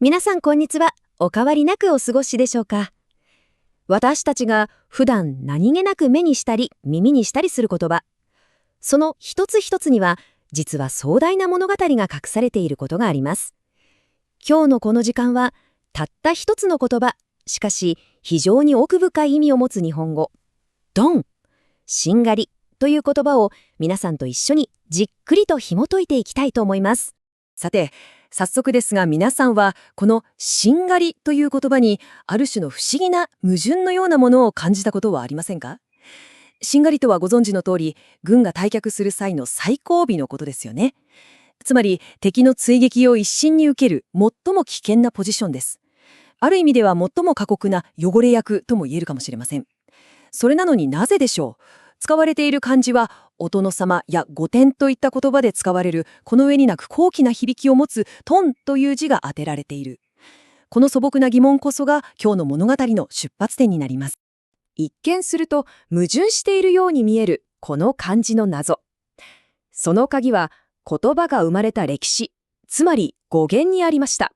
皆さんこんにちは。お変わりなくお過ごしでしょうか。私たちが普段何気なく目にしたり耳にしたりする言葉、その一つ一つには実は壮大な物語が隠されていることがあります。今日のこの時間はたった一つの言葉、しかし非常に奥深い意味を持つ日本語、ドン、しんがりという言葉を皆さんと一緒にじっくりと紐解いていきたいと思います。さて、早速ですが皆さんはこのしんがりという言葉にある種の不思議な矛盾のようなものを感じたことはありませんか？しんがりとはご存知の通り、軍が退却する際の最後尾のことですよね。つまり敵の追撃を一身に受ける最も危険なポジションです。ある意味では最も過酷な汚れ役とも言えるかもしれません。それなのになぜでしょう？使われている漢字はお殿様や御殿といった言葉で使われるこの上になく高貴な響きを持つトンという字が当てられている。この素朴な疑問こそが今日の物語の出発点になります。一見すると矛盾しているように見えるこの漢字の謎。その鍵は言葉が生まれた歴史、つまり語源にありました。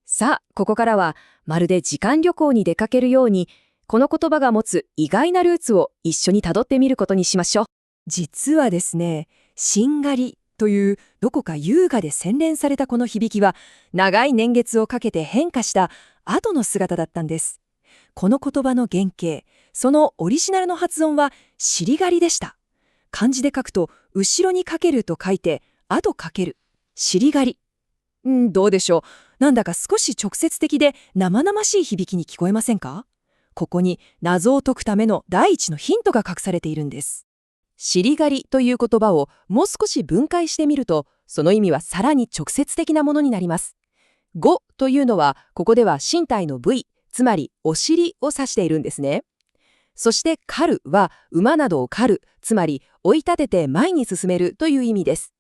さあ、ここからはまるで時間旅行に出かけるように、この言葉が持つ意外なルーツを一緒に辿ってみることにしましょう。実はですね、しんがりというどこか優雅で洗練されたこの響きは長い年月をかけて変化した後の姿だったんです。この言葉の原型、そのオリジナルの発音はしりがりでした。漢字で書くと後ろにかけると書いて後かける、しりがり。どうでしょう。なんだか少し直接的で生々しい響きに聞こえませんか？ここに謎を解くための第一のヒントが隠されているんです。しりがりという言葉をもう少し分解してみると、その意味はさらに直接的なものになります。語というのは、ここでは身体の部位、つまりお尻を指しているんですね。そして狩るは馬などを狩る、つまり追い立てて前に進めるという意味です。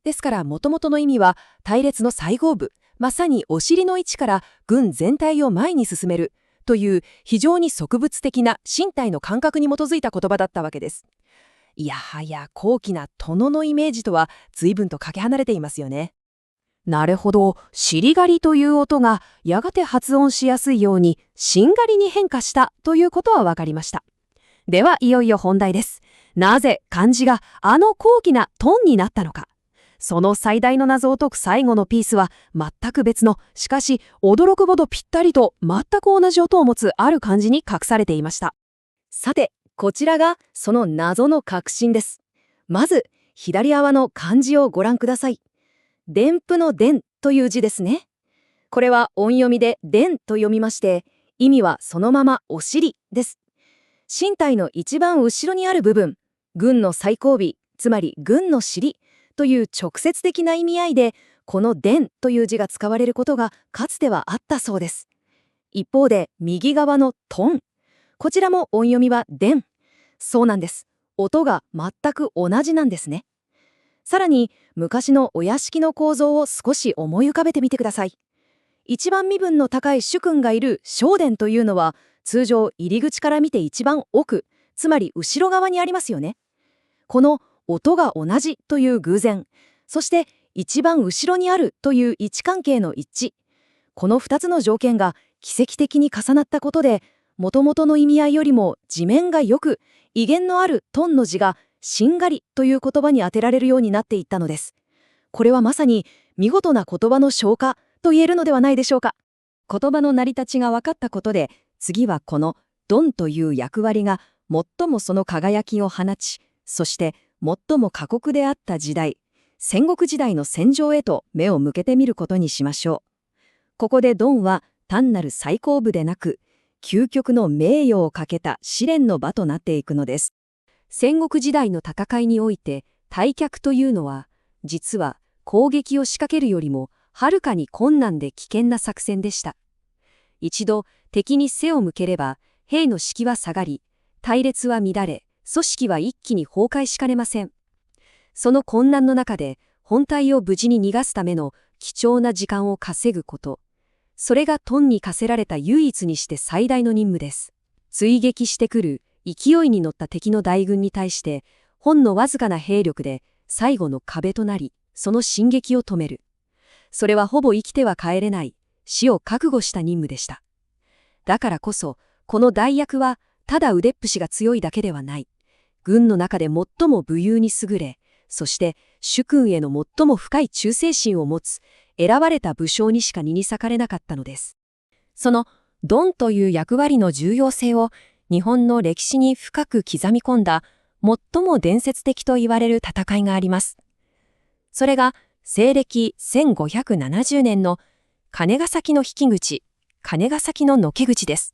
ですから元々の意味は隊列の最後部、まさにお尻の位置から軍全体を前に進めるという非常に植物的な身体の感覚に基づいた言葉だったわけです。いやはや高貴な殿のイメージとは随分とかけ離れていますよね。なるほど、しりがりという音がやがて発音しやすいようにしんがりに変化したということは分かりました。ではいよいよ本題です。なぜ漢字があの高貴なトンになったのか。その最大の謎を解く最後のピースは全く別の、しかし驚くほどぴったりと全く同じ音を持つある漢字に隠されていました。さて、こちらがその謎の核心です。まず左側の漢字をご覧ください。電符の電という字ですね。これは音読みで電と読みまして、意味はそのままお尻です。身体の一番後ろにある部分、軍の最後尾、つまり軍の尻という直接的な意味合いで、この電という字が使われることがかつてはあったそうです。一方で右側のトン、こちらも音読みは電。そうなんです。音が全く同じなんですね。さらに昔のお屋敷の構造を少し思い浮かべてみてください。一番身分の高い主君がいる正殿というのは通常入り口から見て一番奥、つまり後ろ側にありますよね。この音が同じという偶然、そして一番後ろにあるという位置関係の一致、この2つの条件が奇跡的に重なったことで、元々の意味合いよりも字面がよく威厳のあるトンの字がしんがりという言葉に当てられるようになっていったのです。これはまさに見事な言葉の昇華と言えるのではないでしょうか。言葉の成り立ちが分かったことで、次はこのドンという役割が最もその輝きを放ち、そして最も過酷であった時代、戦国時代の戦場へと目を向けてみることにしましょう。ここでドンは単なる最後部でなく、究極の名誉をかけた試練の場となっていくのです。戦国時代の戦いにおいて、退却というのは、実は攻撃を仕掛けるよりもはるかに困難で危険な作戦でした。一度敵に背を向ければ、兵の士気は下がり、隊列は乱れ、組織は一気に崩壊しかねません。その困難の中で、本隊を無事に逃がすための貴重な時間を稼ぐこと。それがトンに課せられた唯一にして最大の任務です。追撃してくる勢いに乗った敵の大軍に対して、ほんのわずかな兵力で最後の壁となり、その進撃を止める。それはほぼ生きては帰れない、死を覚悟した任務でした。だからこそ、この代役はただ腕っぷしが強いだけではない。軍の中で最も武勇に優れ、そして主君への最も深い忠誠心を持つ選ばれた武将にしか二に裂かれなかったのです。そのドンという役割の重要性を日本の歴史に深く刻み込んだ最も伝説的と言われる戦いがあります。それが西暦1570年の金ヶ崎の引き口、金ヶ崎ののけ口です。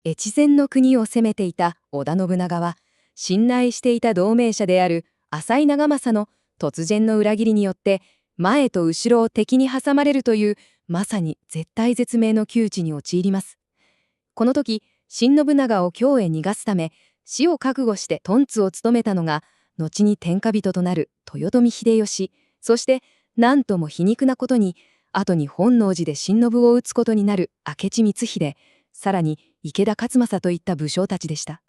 越前の国を攻めていた織田信長は、信頼していた同盟者である浅井長政の突然の裏切りによって前と後ろを敵に挟まれるというまさに絶体絶命の窮地に陥ります。この時、新信長を京へ逃がすため死を覚悟してトンツを務めたのが後に天下人となる豊臣秀吉、そしてなんとも皮肉なことに後に本能寺で新信を討つことになる明智光秀、さらに池田勝正といった武将たちでした。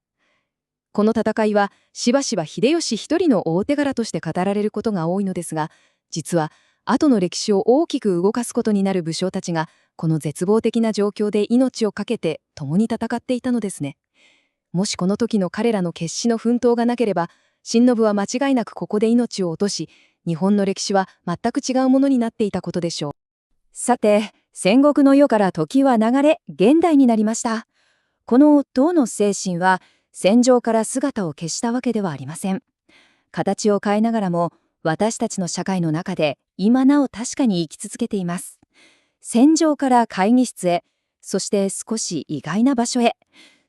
この戦いはしばしば秀吉一人の大手柄として語られることが多いのですが、実は後の歴史を大きく動かすことになる武将たちがこの絶望的な状況で命を懸けて共に戦っていたのですね。もしこの時の彼らの決死の奮闘がなければ、新信は間違いなくここで命を落とし、日本の歴史は全く違うものになっていたことでしょう。さて、戦国の世から時は流れ、現代になりました。この唐の精神は戦場から姿を消したわけではありません。形を変えながらも私たちの社会の中で今なお確かに生き続けています。戦場から会議室へ、そして少し意外な場所へ、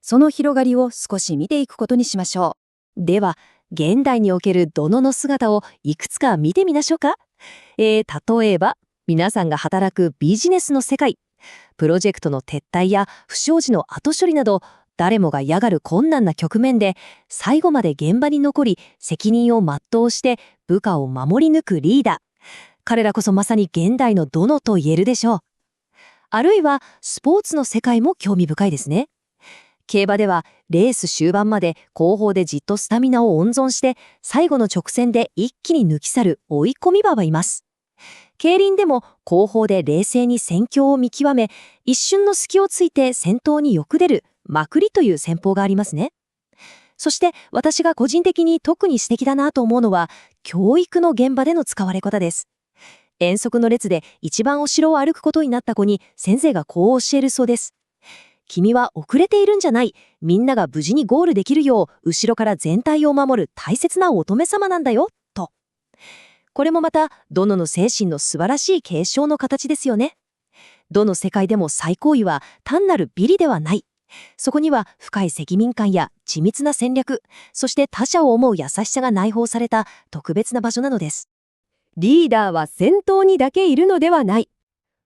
その広がりを少し見ていくことにしましょう。では、現代における殿の姿をいくつか見てみましょうか。例えば、皆さんが働くビジネスの世界、プロジェクトの撤退や不祥事の後処理など、誰もが嫌がる困難な局面で、最後まで現場に残り、責任を全うして部下を守り抜くリーダー。彼らこそまさに現代の殿と言えるでしょう。あるいは、スポーツの世界も興味深いですね。競馬ではレース終盤まで後方でじっとスタミナを温存して最後の直線で一気に抜き去る追い込み馬はいます。競輪でも後方で冷静に戦況を見極め一瞬の隙をついて先頭によく出るまくりという戦法がありますね。そして私が個人的に特に素敵だなと思うのは教育の現場での使われ方です。遠足の列で一番後ろを歩くことになった子に先生がこう教えるそうです。君は遅れているんじゃない。みんなが無事にゴールできるよう、後ろから全体を守る大切な乙女様なんだよ、と。これもまた、どの精神の素晴らしい継承の形ですよね。どの世界でも最高位は単なるビリではない。そこには深い責任感や緻密な戦略、そして他者を思う優しさが内包された特別な場所なのです。リーダーは先頭にだけいるのではない。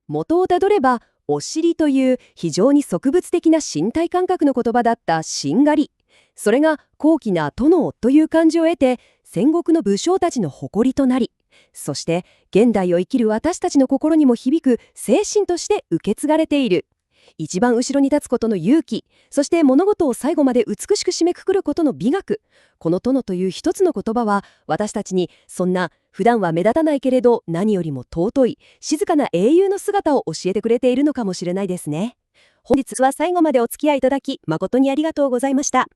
元をたどれば、お尻という非常に植物的な身体感覚の言葉だったしんがり。それが高貴な殿という漢字を得て戦国の武将たちの誇りとなり、そして現代を生きる私たちの心にも響く精神として受け継がれている。一番後ろに立つことの勇気、そして物事を最後まで美しく締めくくることの美学。この殿という一つの言葉は私たちにそんな普段は目立たないけれど何よりも尊い静かな英雄の姿を教えてくれているのかもしれないですね。本日は最後までお付き合いいただき誠にありがとうございました。